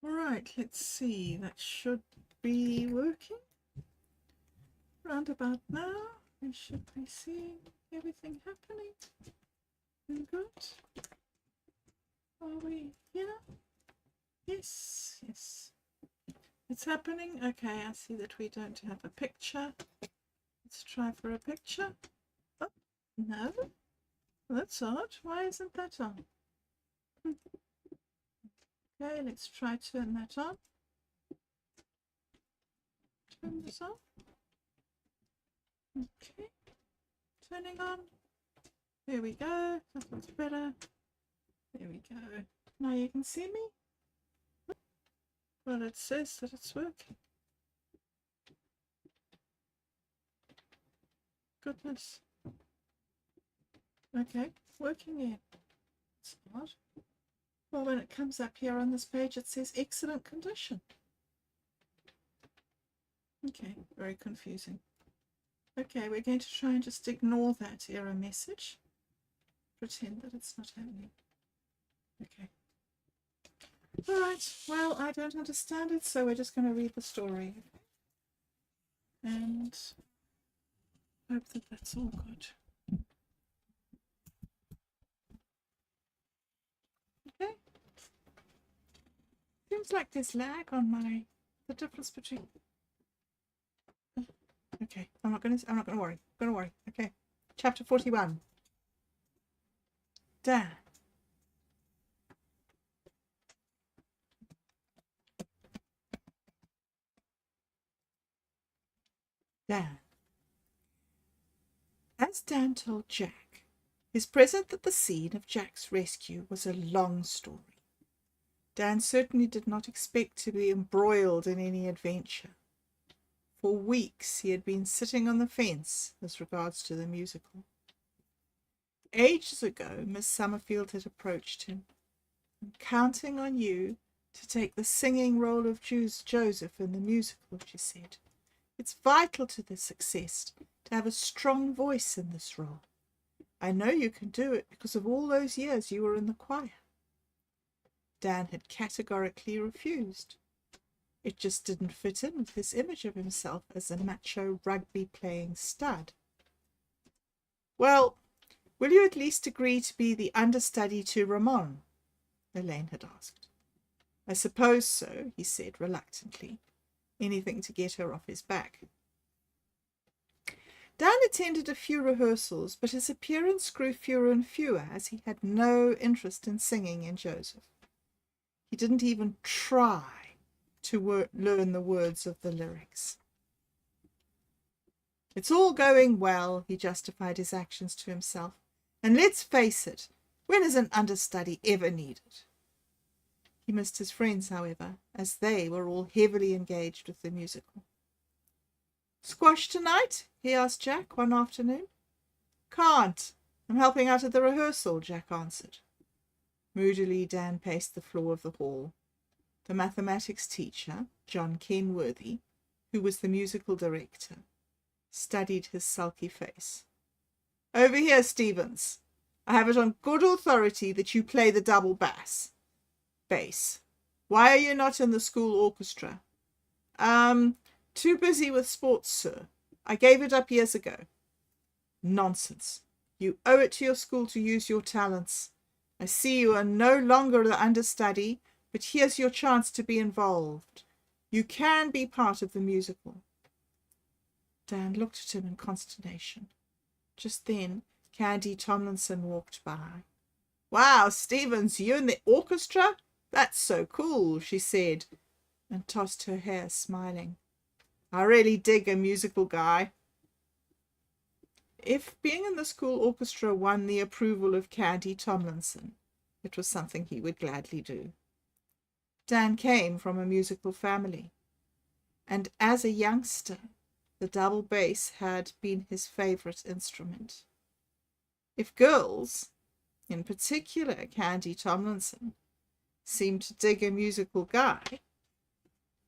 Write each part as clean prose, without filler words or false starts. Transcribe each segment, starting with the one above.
All right, let's see. That should be working. Round about now, we should be seeing everything happening. Very good. Are we here? Yes, yes. It's happening. Okay, I see that we don't have a picture. Let's try for a picture. Oh, no. That's odd. Why isn't that on? Okay, let's try turn that on. Turn this on. Okay. Turning on. There we go. That looks better. There we go. Now you can see me. Well, it says that it's working. Goodness. Okay, working here. It's odd. Well, when it comes up here on this page, it says excellent condition. Okay, very confusing. Okay, we're going to try and just ignore that error message. Pretend that it's not happening. Okay. All right, well, I don't understand it, so we're just going to read the story. And hope that that's all good. Okay. Seems like there's lag on the difference between. Okay, I'm not gonna worry. I'm gonna worry. Okay. Chapter 41. Dan. Dan. As Dan told Jack, his presence at the scene of Jack's rescue was a long story. Dan certainly did not expect to be embroiled in any adventure. For weeks he had been sitting on the fence as regards to the musical. Ages ago, Miss Summerfield had approached him. "I'm counting on you to take the singing role of Joseph in the musical," she said. "It's vital to the success to have a strong voice in this role. I know you can do it because of all those years you were in the choir." Dan had categorically refused. It just didn't fit in with his image of himself as a macho rugby-playing stud. "Well, will you at least agree to be the understudy to Ramon?" Elaine had asked. "I suppose so," he said reluctantly. Anything to get her off his back. Dan attended a few rehearsals, but his appearance grew fewer and fewer as he had no interest in singing in Joseph. He didn't even try to learn the words of the lyrics. "It's all going well," he justified his actions to himself. "And let's face it, when is an understudy ever needed?" He missed his friends, however, as they were all heavily engaged with the musical. "Squash tonight?" he asked Jack one afternoon. "Can't. I'm helping out at the rehearsal," Jack answered. Moodily, Dan paced the floor of the hall. The mathematics teacher, John Kenworthy, who was the musical director, studied his sulky face. "Over here, Stevens. I have it on good authority that you play the double bass. Why are you not in the school orchestra?" Too busy with sports, sir. I gave it up years ago." "Nonsense. You owe it to your school to use your talents. I see you are no longer the understudy, but here's your chance to be involved. You can be part of the musical." Dan looked at him in consternation. Just then, Candy Tomlinson walked by. "Wow, Stevens, you in the orchestra? That's so cool," she said, and tossed her hair, smiling. "I really dig a musical guy." If being in the school orchestra won the approval of Candy Tomlinson, it was something he would gladly do. Dan came from a musical family, and as a youngster, the double bass had been his favorite instrument. If girls, in particular Candy Tomlinson, seemed to dig a musical guy,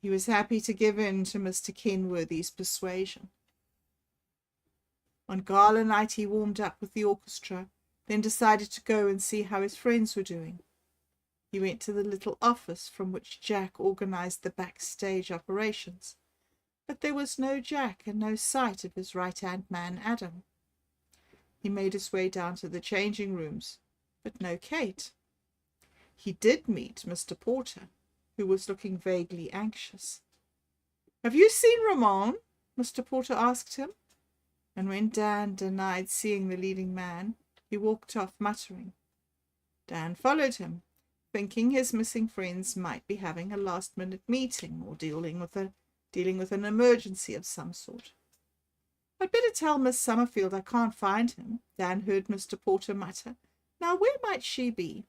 he was happy to give in to Mr. Kenworthy's persuasion. On gala night he warmed up with the orchestra, then decided to go and see how his friends were doing. He went to the little office from which Jack organised the backstage operations, but there was no Jack and no sight of his right-hand man, Adam. He made his way down to the changing rooms, but no Kate. He did meet Mr. Porter, who was looking vaguely anxious. "Have you seen Ramon?" Mr. Porter asked him. And when Dan denied seeing the leading man, he walked off muttering. Dan followed him, thinking his missing friends might be having a last-minute meeting or dealing with an emergency of some sort. "I'd better tell Miss Summerfield I can't find him," Dan heard Mr. Porter mutter. "Now, where might she be?"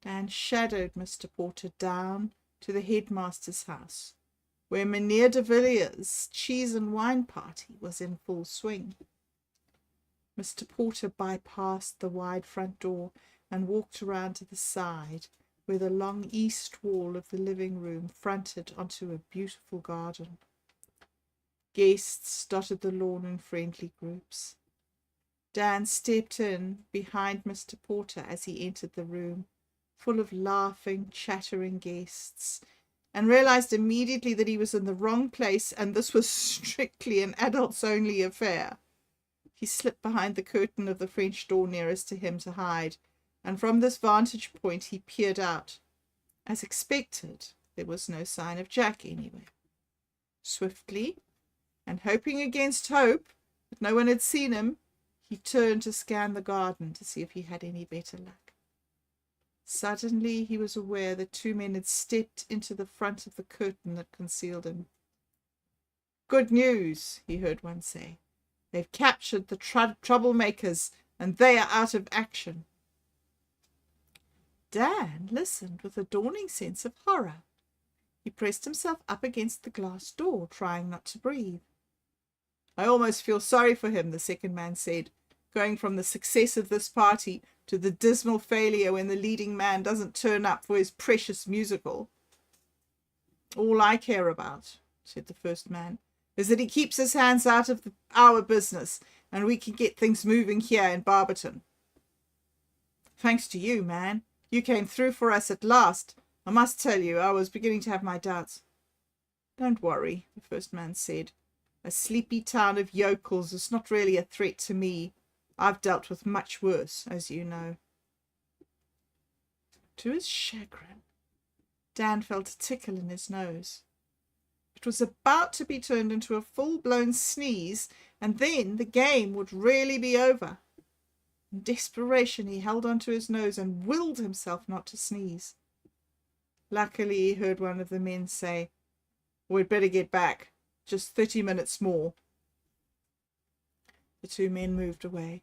Dan shadowed Mr. Porter down to the headmaster's house, where Mynheer de Villiers' cheese and wine party was in full swing. Mr. Porter bypassed the wide front door and walked around to the side, where the long east wall of the living room fronted onto a beautiful garden. Guests dotted the lawn in friendly groups. Dan stepped in behind Mr. Porter as he entered the room, full of laughing, chattering guests, and realized immediately that he was in the wrong place and this was strictly an adults-only affair. He slipped behind the curtain of the French door nearest to him to hide, and from this vantage point he peered out. As expected, there was no sign of Jack anywhere. Swiftly, and hoping against hope that no one had seen him, he turned to scan the garden to see if he had any better luck. Suddenly he was aware that two men had stepped into the front of the curtain that concealed him. "Good news," he heard one say. "They've captured the troublemakers, and they are out of action." Dan listened with a dawning sense of horror. He pressed himself up against the glass door, trying not to breathe. "I almost feel sorry for him," the second man said, "going from the success of this party to the dismal failure when the leading man doesn't turn up for his precious musical." "All I care about," said the first man, "is that he keeps his hands out of our business and we can get things moving here in Barberton." "Thanks to you, man. You came through for us at last. I must tell you, I was beginning to have my doubts." "Don't worry," the first man said. "A sleepy town of yokels is not really a threat to me. I've dealt with much worse, as you know." To his chagrin, Dan felt a tickle in his nose. It was about to be turned into a full-blown sneeze, and then the game would really be over. In desperation, he held onto his nose and willed himself not to sneeze. Luckily, he heard one of the men say, "We'd better get back. Just 30 minutes more." The two men moved away.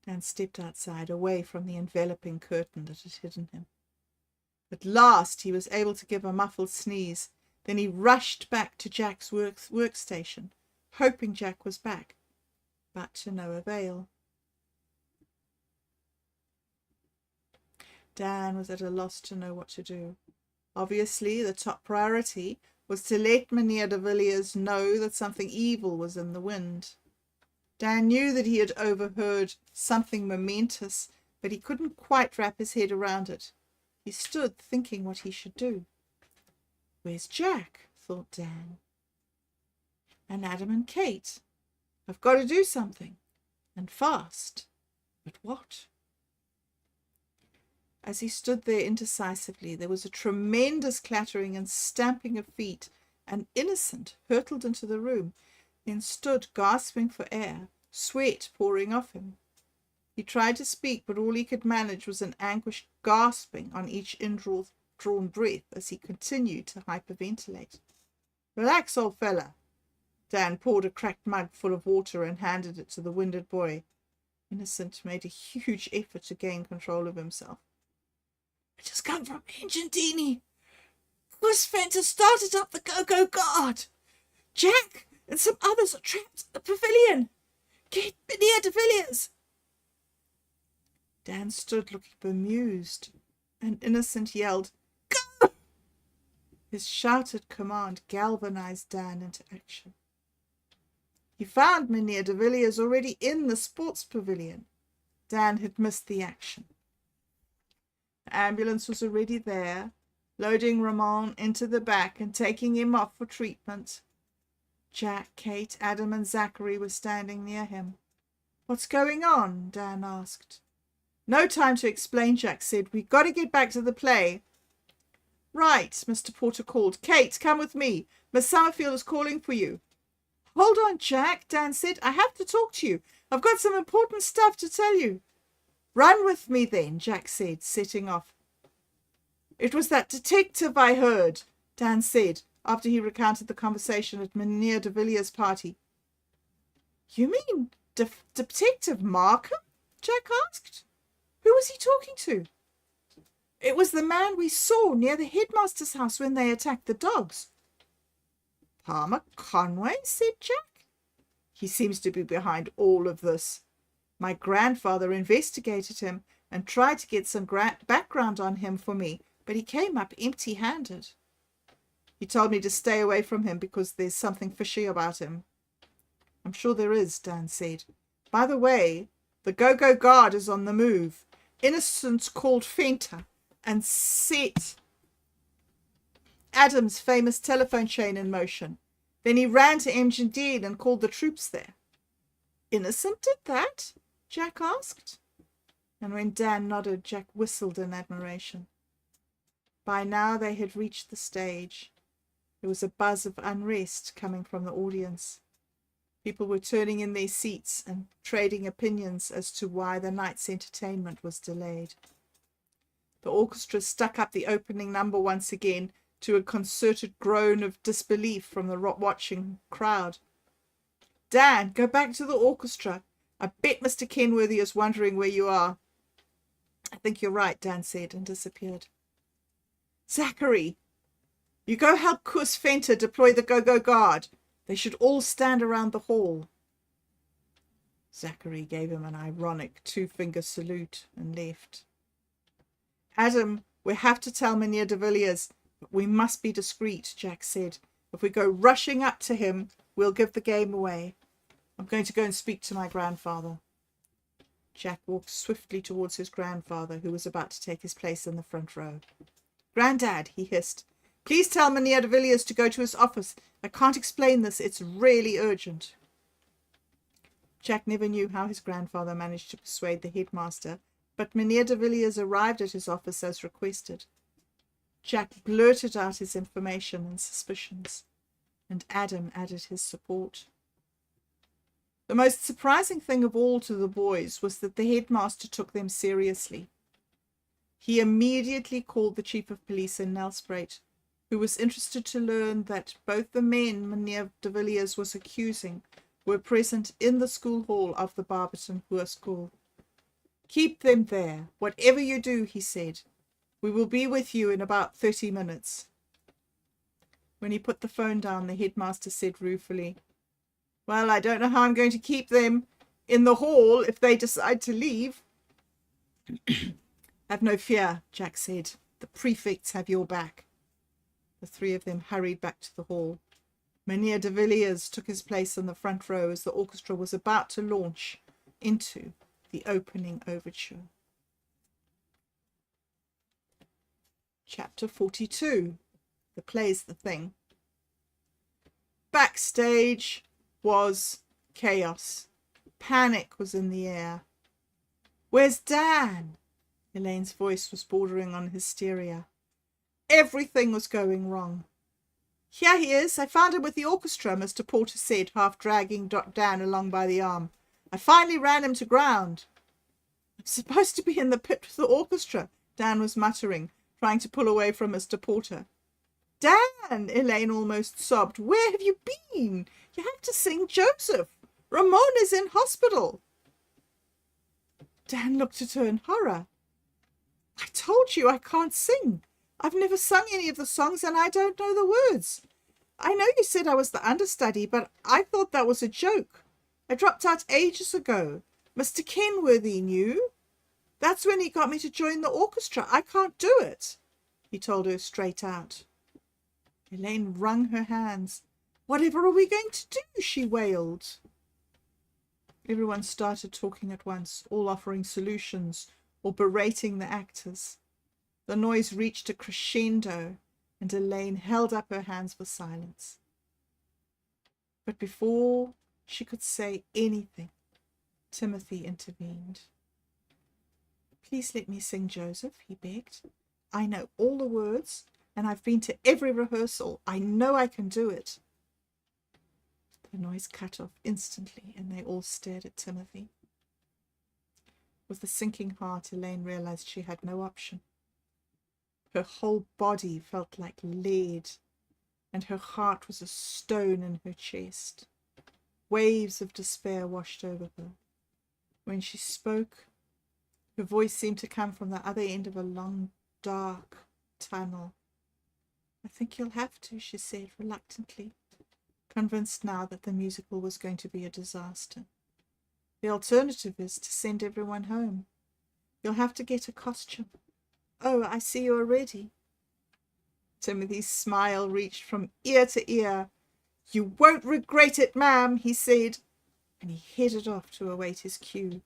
Dan stepped outside, away from the enveloping curtain that had hidden him. At last he was able to give a muffled sneeze. Then he rushed back to Jack's workstation, hoping Jack was back, but to no avail. Dan was at a loss to know what to do. Obviously, the top priority was to let Mynheer de Villiers know that something evil was in the wind. Dan knew that he had overheard something momentous, but he couldn't quite wrap his head around it. He stood thinking what he should do. "Where's Jack?" thought Dan. "And Adam and Kate. I've got to do something, and fast. But what?" As he stood there indecisively, there was a tremendous clattering and stamping of feet. An innocent hurtled into the room, then stood gasping for air, sweat pouring off him. He tried to speak, but all he could manage was an anguished gasping on each indrawn breath as he continued to hyperventilate. "Relax, old fella." Dan poured a cracked mug full of water and handed it to the winded boy. Innocent made a huge effort to gain control of himself. "I just come from Argentina. Fanta started up the Go-Go Guard. Jack and some others are trapped at the pavilion. Get Mynheer de Villiers." Dan stood looking bemused, and Innocent yelled, "Go!" His shouted command galvanized Dan into action. He found Mynheer de Villiers already in the sports pavilion. Dan had missed the action. The ambulance was already there, loading Ramon into the back and taking him off for treatment. Jack, Kate, Adam, and Zachary were standing near him. "What's going on?" Dan asked. "No time to explain," Jack said. "We've got to get back to the play." "Right," Mr. Porter called. "Kate, come with me. Miss Summerfield is calling for you." "Hold on, Jack," Dan said. "I have to talk to you. I've got some important stuff to tell you." "Run with me then," Jack said, setting off. "It was that detective I heard," Dan said, after he recounted the conversation at Mynheer de Villiers' party. "You mean Detective Markham?" Jack asked. "Who was he talking to?" "It was the man we saw near the headmaster's house when they attacked the dogs." "Palmer Conway?" said Jack. "He seems to be behind all of this. My grandfather investigated him and tried to get some background on him for me, but he came up empty-handed. He told me to stay away from him because there's something fishy about him." "I'm sure there is," Dan said. "By the way, the Go-Go Guard is on the move. Innocents called Fenter and set Adam's famous telephone chain in motion. Then he ran to Emgindine and called the troops there." "Innocent did that?" Jack asked. And when Dan nodded, Jack whistled in admiration. By now they had reached the stage. There was a buzz of unrest coming from the audience. People were turning in their seats and trading opinions as to why the night's entertainment was delayed. The orchestra stuck up the opening number once again, to a concerted groan of disbelief from the watching crowd. "Dan, go back to the orchestra. I bet Mr. Kenworthy is wondering where you are." "I think you're right," Dan said, and disappeared. "Zachary, you go help Koos Venter deploy the Go-Go Guard. They should all stand around the hall." Zachary gave him an ironic two-finger salute and left. "Adam, we have to tell Mynheer de Villiers, but we must be discreet," Jack said. "If we go rushing up to him, we'll give the game away. I'm going to go and speak to my grandfather." Jack walked swiftly towards his grandfather, who was about to take his place in the front row. "Grandad," he hissed, "please tell Mynheer de Villiers to go to his office. I can't explain this. It's really urgent." Jack never knew how his grandfather managed to persuade the headmaster, but Mynheer de Villiers arrived at his office as requested. Jack blurted out his information and suspicions, and Adam added his support. The most surprising thing of all to the boys was that the headmaster took them seriously. He immediately called the chief of police in Nelspruit, who was interested to learn that both the men Mynheer de Villiers was accusing were present in the school hall of the Barberton Hoër School. "Keep them there, whatever you do," he said. "We will be with you in about 30 minutes. When he put the phone down, the headmaster said ruefully, "Well, I don't know how I'm going to keep them in the hall if they decide to leave." "Have no fear," Jack said. "The prefects have your back." The three of them hurried back to the hall. Mynheer de Villiers took his place in the front row as the orchestra was about to launch into the opening overture. Chapter 42. The Play's the Thing. Backstage was chaos. Panic was in the air. "Where's Dan?" Elaine's voice was bordering on hysteria. Everything was going wrong. "Here he is. I found him with the orchestra," Mr. Porter said, half dragging Dan along by the arm. "I finally ran him to ground." "I'm supposed to be in the pit with the orchestra," Dan was muttering, trying to pull away from Mr. Porter. "Dan," Elaine almost sobbed, "where have you been? You have to sing Joseph. Ramon is in hospital." Dan looked at her in horror. "I told you I can't sing. I've never sung any of the songs and I don't know the words. I know you said I was the understudy, but I thought that was a joke. I dropped out ages ago. Mr. Kenworthy knew. That's when he got me to join the orchestra. I can't do it," he told her straight out. Elaine wrung her hands. "Whatever are we going to do?" she wailed. Everyone started talking at once, all offering solutions or berating the actors. The noise reached a crescendo, and Elaine held up her hands for silence. But before she could say anything, Timothy intervened. "Please let me sing, Joseph," he begged. "I know all the words, and I've been to every rehearsal. I know I can do it." The noise cut off instantly, and they all stared at Timothy. With a sinking heart, Elaine realized she had no option. Her whole body felt like lead, and her heart was a stone in her chest. Waves of despair washed over her. When she spoke, her voice seemed to come from the other end of a long, dark tunnel. "I think you'll have to," she said reluctantly, convinced now that the musical was going to be a disaster. "The alternative is to send everyone home. You'll have to get a costume. Oh, I see you're ready." Timothy's smile reached from ear to ear. "You won't regret it, ma'am," he said, and he headed off to await his cue.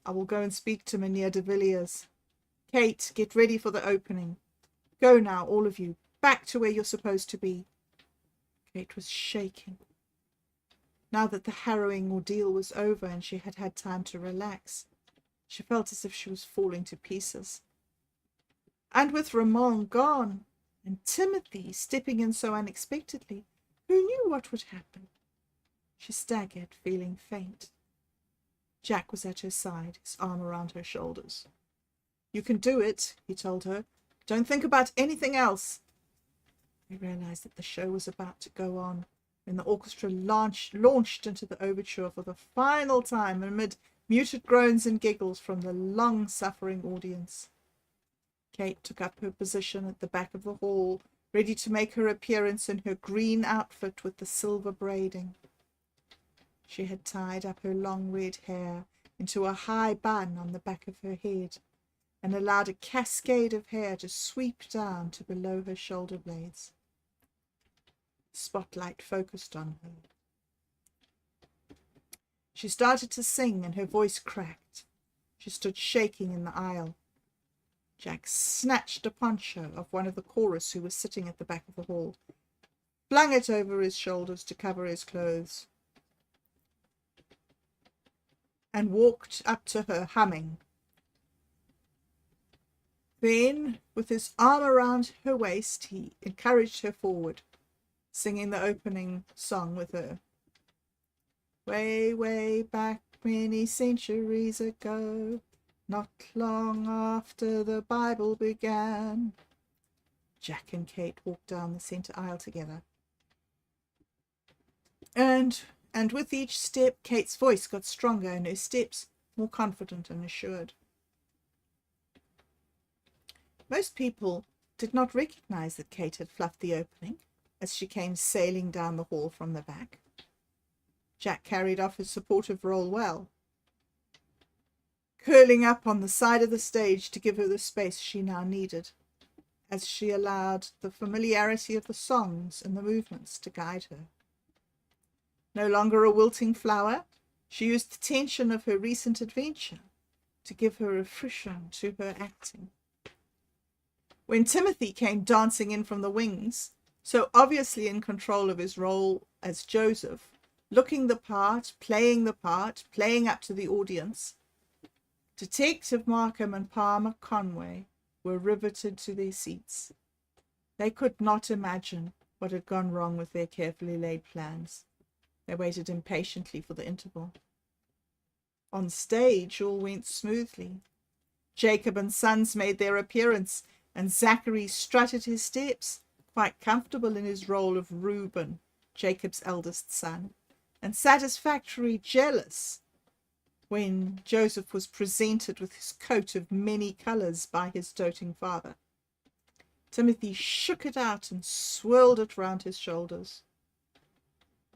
"I will go and speak to Mynheer de Villiers. Kate, get ready for the opening. Go now, all of you, back to where you're supposed to be." Kate was shaking. Now that the harrowing ordeal was over and she had had time to relax, she felt as if she was falling to pieces. And with Ramon gone, and Timothy stepping in so unexpectedly, who knew what would happen? She staggered, feeling faint. Jack was at her side, his arm around her shoulders. "You can do it," he told her. "Don't think about anything else." They realized that the show was about to go on when the orchestra launched into the overture for the final time amid muted groans and giggles from the long-suffering audience. Kate took up her position at the back of the hall, ready to make her appearance in her green outfit with the silver braiding. She had tied up her long red hair into a high bun on the back of her head and allowed a cascade of hair to sweep down to below her shoulder blades. The spotlight focused on her. She started to sing and her voice cracked. She stood shaking in the aisle. Jack snatched a poncho of one of the chorus who was sitting at the back of the hall, flung it over his shoulders to cover his clothes, and walked up to her, humming. Then, with his arm around her waist, he encouraged her forward, singing the opening song with her. "Way, way back many centuries ago, not long after the Bible began." Jack and Kate walked down the center aisle together. And with each step, Kate's voice got stronger and her steps more confident and assured. Most people did not recognize that Kate had fluffed the opening as she came sailing down the hall from the back. Jack carried off his supportive role well, curling up on the side of the stage to give her the space she now needed, as she allowed the familiarity of the songs and the movements to guide her. No longer a wilting flower, she used the tension of her recent adventure to give her a frisson to her acting. When Timothy came dancing in from the wings, so obviously in control of his role as Joseph, looking the part, playing up to the audience, Detective Markham and Palmer Conway were riveted to their seats. They could not imagine what had gone wrong with their carefully laid plans. They waited impatiently for the interval. On stage, all went smoothly. Jacob and Sons made their appearance, and Zachary strutted his steps, quite comfortable in his role of Reuben, Jacob's eldest son, and satisfactorily jealous when Joseph was presented with his coat of many colours by his doting father. Timothy shook it out and swirled it round his shoulders.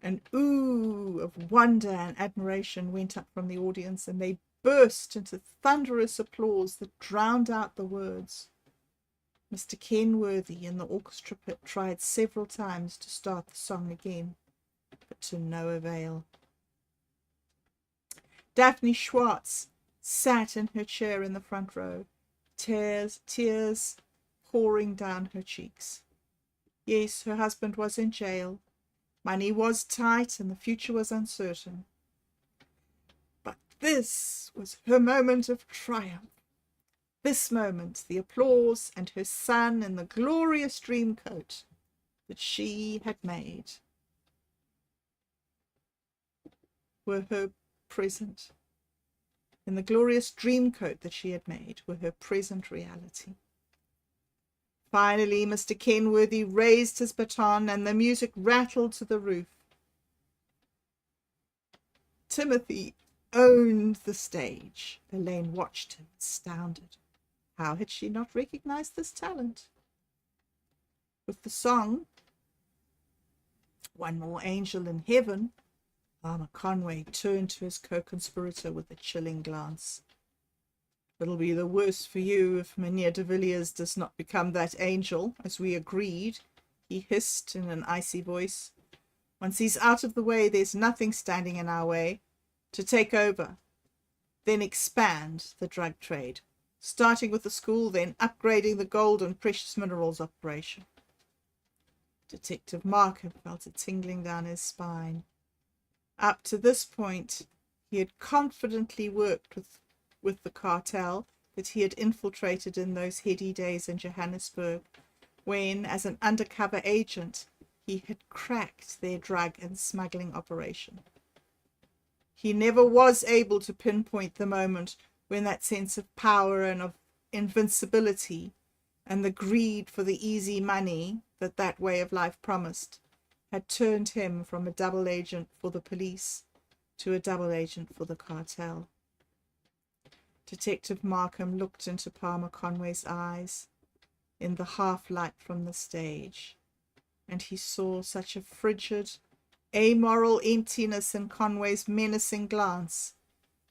An ooh of wonder and admiration went up from the audience, and they burst into thunderous applause that drowned out the words. Mr. Kenworthy in the orchestra pit tried several times to start the song again, but to no avail. Daphne Schwartz sat in her chair in the front row, tears pouring down her cheeks. Yes, her husband was in jail. Money was tight and the future was uncertain. But this was her moment of triumph. This moment, the applause and her son in the glorious dream coat that she had made were her present. In the glorious dream coat that she had made were her present reality. Finally, Mr. Kenworthy raised his baton and the music rattled to the roof. Timothy owned the stage. Elaine watched him, astounded. How had she not recognized this talent? With the song, One More Angel in Heaven, Farmer Conway turned to his co-conspirator with a chilling glance. It'll be the worse for you if Mynheer de Villiers does not become that angel, as we agreed, he hissed in an icy voice. Once he's out of the way, there's nothing standing in our way. To take over, then expand the drug trade, starting with the school, then upgrading the gold and precious minerals operation. Detective Markham felt a tingling down his spine. Up to this point, he had confidently worked with the cartel that he had infiltrated in those heady days in Johannesburg, when, as an undercover agent, he had cracked their drug and smuggling operation. He never was able to pinpoint the moment when that sense of power and of invincibility and the greed for the easy money that way of life promised had turned him from a double agent for the police to a double agent for the cartel. Detective Markham looked into Palmer Conway's eyes in the half-light from the stage, and he saw such a frigid, amoral emptiness in Conway's menacing glance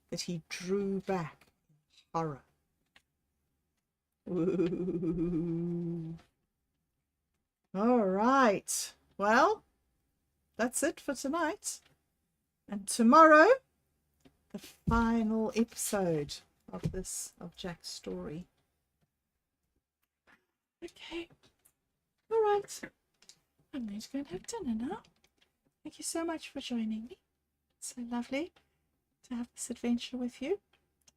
that he drew back in horror. Ooh. All right. Well, that's it for tonight. And tomorrow, the final episode of Jack's story. Okay. All right. I'm going to go and have dinner now. Thank you so much for joining me. It's so lovely to have this adventure with you.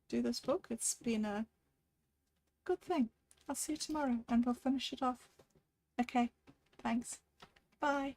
Do this book. It's been a good thing. I'll see you tomorrow and we'll finish it off. Okay. Thanks. Bye.